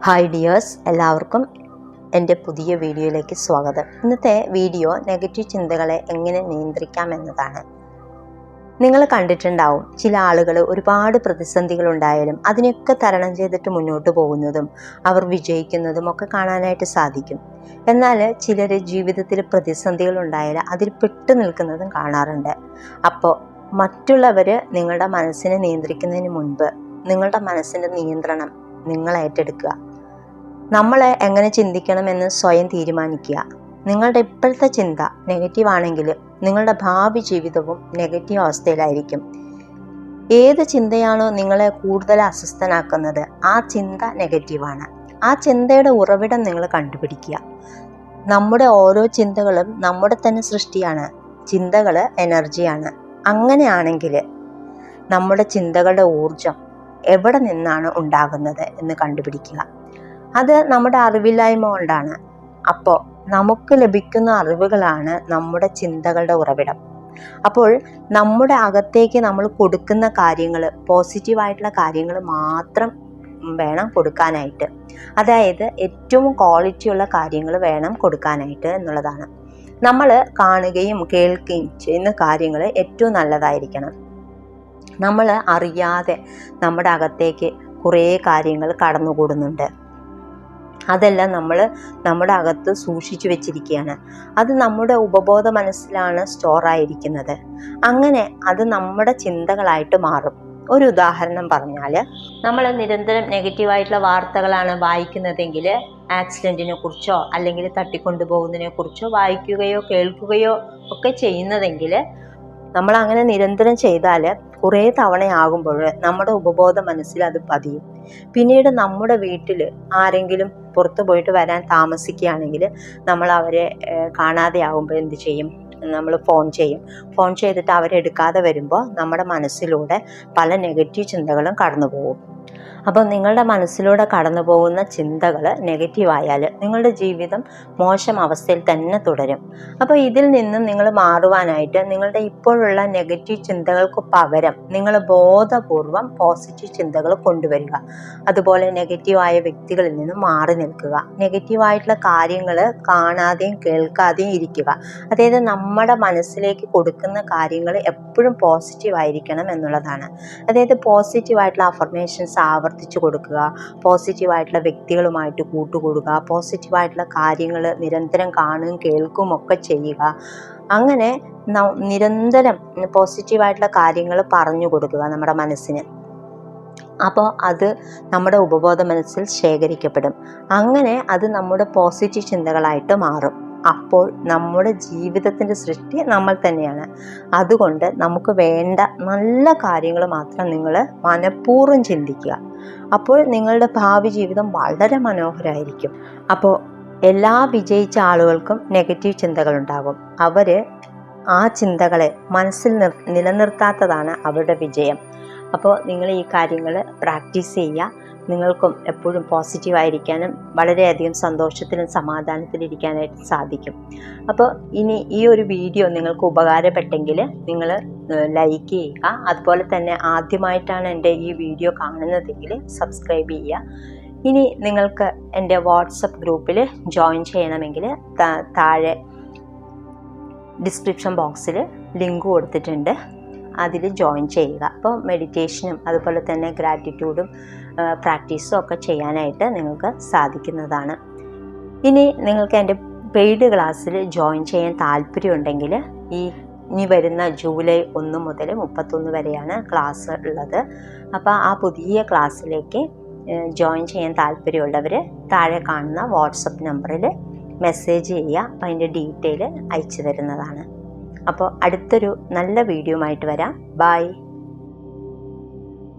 Hi dears, എല്ലാവർക്കും എൻ്റെ പുതിയ വീഡിയോയിലേക്ക് സ്വാഗതം. ഇന്നത്തെ വീഡിയോ നെഗറ്റീവ് ചിന്തകളെ എങ്ങനെ നിയന്ത്രിക്കാം എന്നതാണ്. നിങ്ങൾ കണ്ടിട്ടുണ്ടാവും, ചില ആളുകൾ ഒരുപാട് പ്രതിസന്ധികൾ ഉണ്ടായാലും അതിനൊക്കെ തരണം ചെയ്തിട്ട് മുന്നോട്ട് പോകുന്നതും അവർ വിജയിക്കുന്നതും ഒക്കെ കാണാനായിട്ട് സാധിക്കും. എന്നാൽ ചിലർ ജീവിതത്തിൽ പ്രതിസന്ധികൾ ഉണ്ടായാൽ അതിൽ പെട്ടു നിൽക്കുന്നതും കാണാറുണ്ട്. അപ്പോൾ മറ്റുള്ളവർ നിങ്ങളുടെ മനസ്സിനെ നിയന്ത്രിക്കുന്നതിന് മുൻപ് നിങ്ങളുടെ മനസ്സിൻ്റെ നിയന്ത്രണം നിങ്ങൾ ഏറ്റെടുക്കുക. നമ്മൾ എങ്ങനെ ചിന്തിക്കണമെന്ന് സ്വയം തീരുമാനിക്കുക. നിങ്ങളുടെ ഇപ്പോഴത്തെ ചിന്ത നെഗറ്റീവ് ആണെങ്കിൽ നിങ്ങളുടെ ഭാവി ജീവിതവും നെഗറ്റീവ് അവസ്ഥയിലായിരിക്കും. ഏത് ചിന്തയാണോ നിങ്ങളെ കൂടുതൽ അസ്വസ്ഥനാക്കുന്നത് ആ ചിന്ത നെഗറ്റീവാണ്. ആ ചിന്തയുടെ ഉറവിടം നിങ്ങൾ കണ്ടുപിടിക്കുക. നമ്മുടെ ഓരോ ചിന്തകളും നമ്മുടെ തന്നെ സൃഷ്ടിയാണ്. ചിന്തകൾ എനർജിയാണ്. അങ്ങനെയാണെങ്കിൽ നമ്മുടെ ചിന്തകളുടെ ഊർജം എവിടെ നിന്നാണ് ഉണ്ടാകുന്നത് എന്ന് കണ്ടുപിടിക്കുക. അത് നമ്മുടെ അറിവില്ലായ്മ കൊണ്ടാണ്. അപ്പോൾ നമുക്ക് ലഭിക്കുന്ന അറിവുകളാണ് നമ്മുടെ ചിന്തകളുടെ ഉറവിടം. അപ്പോൾ നമ്മുടെ അകത്തേക്ക് നമ്മൾ കൊടുക്കുന്ന കാര്യങ്ങൾ പോസിറ്റീവായിട്ടുള്ള കാര്യങ്ങൾ മാത്രം വേണം കൊടുക്കാനായിട്ട്. അതായത് ഏറ്റവും ക്വാളിറ്റിയുള്ള കാര്യങ്ങൾ വേണം കൊടുക്കാനായിട്ട് എന്നുള്ളതാണ്. നമ്മൾ കാണുകയും കേൾക്കുകയും ചെയ്യുന്ന കാര്യങ്ങൾ ഏറ്റവും നല്ലതായിരിക്കണം. നമ്മൾ അറിയാതെ നമ്മുടെ അകത്തേക്ക് കുറേ കാര്യങ്ങൾ കടന്നുകൂടുന്നുണ്ട്. അതെല്ലാം നമ്മൾ നമ്മുടെ അകത്ത് സൂക്ഷിച്ചു വെച്ചിരിക്കുകയാണ്. അത് നമ്മുടെ ഉപബോധ മനസ്സിലാണ് സ്റ്റോറായിരിക്കുന്നത്. അങ്ങനെ അത് നമ്മുടെ ചിന്തകളായിട്ട് മാറും. ഒരു ഉദാഹരണം പറഞ്ഞാൽ, നമ്മൾ നിരന്തരം നെഗറ്റീവായിട്ടുള്ള വാർത്തകളാണ് വായിക്കുന്നതെങ്കിൽ ആക്സിഡൻറ്റിനെ കുറിച്ചോ അല്ലെങ്കിൽ തട്ടിക്കൊണ്ടുപോകുന്നതിനെ കുറിച്ചോ വായിക്കുകയോ കേൾക്കുകയോ ഒക്കെ ചെയ്യുന്നതെങ്കിൽ നമ്മൾ അങ്ങനെ നിരന്തരം ചെയ്താൽ കുറേ തവണയാകുമ്പോൾ നമ്മുടെ ഉപബോധ മനസ്സിൽ അത് പതിയും. പിന്നീട് നമ്മുടെ വീട്ടിൽ ആരെങ്കിലും പുറത്തു പോയിട്ട് വരാൻ താമസിക്കുകയാണെങ്കിൽ നമ്മൾ അവരെ കാണാതെ ആകുമ്പോൾ എന്ത് ചെയ്യും? നമ്മൾ ഫോൺ ചെയ്തിട്ട് അവരെടുക്കാതെ വരുമ്പോൾ നമ്മുടെ മനസ്സിലൂടെ പല നെഗറ്റീവ് ചിന്തകളും കടന്നു പോകും. അപ്പോൾ നിങ്ങളുടെ മനസ്സിലൂടെ കടന്നു പോകുന്ന ചിന്തകൾ നെഗറ്റീവായാൽ നിങ്ങളുടെ ജീവിതം മോശം അവസ്ഥയിൽ തന്നെ തുടരും. അപ്പോൾ ഇതിൽ നിന്ന് നിങ്ങൾ മാറുവാനായിട്ട് നിങ്ങളുടെ ഇപ്പോഴുള്ള നെഗറ്റീവ് ചിന്തകൾക്ക് പകരം നിങ്ങൾ ബോധപൂർവം പോസിറ്റീവ് ചിന്തകൾ കൊണ്ടുവരിക. അതുപോലെ നെഗറ്റീവായ വ്യക്തികളിൽ നിന്ന് മാറി നിൽക്കുക. നെഗറ്റീവായിട്ടുള്ള കാര്യങ്ങൾ കാണാതെയും കേൾക്കാതെയും ഇരിക്കുക. അതായത് നമ്മുടെ മനസ്സിലേക്ക് കൊടുക്കുന്ന കാര്യങ്ങൾ എപ്പോഴും പോസിറ്റീവായിരിക്കണം എന്നുള്ളതാണ്. അതായത് പോസിറ്റീവായിട്ടുള്ള അഫർമേഷൻസ് ആവർത്തിച്ചു കൊടുക്കുക, പോസിറ്റീവായിട്ടുള്ള വ്യക്തികളുമായിട്ട് കൂട്ടുകൂടുക, പോസിറ്റീവായിട്ടുള്ള കാര്യങ്ങൾ നിരന്തരം കാണുകയും കേൾക്കുകയും ഒക്കെ ചെയ്യുക. അങ്ങനെ നിരന്തരം പോസിറ്റീവായിട്ടുള്ള കാര്യങ്ങൾ പറഞ്ഞു കൊടുക്കുക നമ്മുടെ മനസ്സിന്. അപ്പോൾ അത് നമ്മുടെ ഉപബോധ മനസ്സിൽ ശേഖരിക്കപ്പെടും. അങ്ങനെ അത് നമ്മുടെ പോസിറ്റീവ് ചിന്തകളായിട്ട് മാറും. അപ്പോൾ നമ്മുടെ ജീവിതത്തിൻ്റെ സൃഷ്ടി നമ്മൾ തന്നെയാണ്. അതുകൊണ്ട് നമുക്ക് വേണ്ട നല്ല കാര്യങ്ങൾ മാത്രം നിങ്ങൾ മനഃപൂർവ്വം ചിന്തിക്കുക. അപ്പോൾ നിങ്ങളുടെ ഭാവി ജീവിതം വളരെ മനോഹരമായിരിക്കും. അപ്പോൾ എല്ലാ വിജയിച്ച ആളുകൾക്കും നെഗറ്റീവ് ചിന്തകളുണ്ടാകും. അവർ ആ ചിന്തകളെ മനസ്സിൽ നിലനിർത്താത്തതാണ് അവരുടെ വിജയം. അപ്പോൾ നിങ്ങൾ ഈ കാര്യങ്ങൾ പ്രാക്ടീസ് ചെയ്യുക. നിങ്ങൾക്കും എപ്പോഴും പോസിറ്റീവായിരിക്കാനും വളരെയധികം സന്തോഷത്തിലും സമാധാനത്തിലിരിക്കാനായിട്ട് സാധിക്കും. അപ്പോൾ ഇനി ഈ ഒരു വീഡിയോ നിങ്ങൾക്ക് ഉപകാരപ്പെട്ടെങ്കിൽ നിങ്ങൾ ലൈക്ക് ചെയ്യുക. അതുപോലെ തന്നെ ആദ്യമായിട്ടാണ് എൻ്റെ ഈ വീഡിയോ കാണുന്നതെങ്കിൽ സബ്സ്ക്രൈബ് ചെയ്യുക. ഇനി നിങ്ങൾക്ക് എൻ്റെ വാട്സപ്പ് ഗ്രൂപ്പിൽ ജോയിൻ ചെയ്യണമെങ്കിൽ താഴെ ഡിസ്ക്രിപ്ഷൻ ബോക്സിൽ ലിങ്ക് കൊടുത്തിട്ടുണ്ട്. അതിൽ ജോയിൻ ചെയ്യുക. അപ്പോൾ മെഡിറ്റേഷനും അതുപോലെ തന്നെ ഗ്രാറ്റിറ്റ്യൂഡും പ്രാക്ടീസും ഒക്കെ ചെയ്യാനായിട്ട് നിങ്ങൾക്ക് സാധിക്കുന്നതാണ്. ഇനി നിങ്ങൾക്ക് എൻ്റെ പെയ്ഡ് ക്ലാസ്സിൽ ജോയിൻ ചെയ്യാൻ താല്പര്യമുണ്ടെങ്കിൽ ഇനി വരുന്ന ജൂലൈ 1 മുതൽ 31 വരെയാണ് ക്ലാസ് ഉള്ളത്. അപ്പോൾ ആ പുതിയ ക്ലാസ്സിലേക്ക് ജോയിൻ ചെയ്യാൻ താല്പര്യമുള്ളവർ താഴെ കാണുന്ന വാട്സപ്പ് നമ്പറിൽ മെസ്സേജ് ചെയ്യുക. അപ്പോൾ അതിൻ്റെ ഡീറ്റെയിൽ അയച്ചു തരുന്നതാണ്. അപ്പോൾ അടുത്തൊരു നല്ല വീഡിയോ ആയിട്ട് വരാം. ബൈ.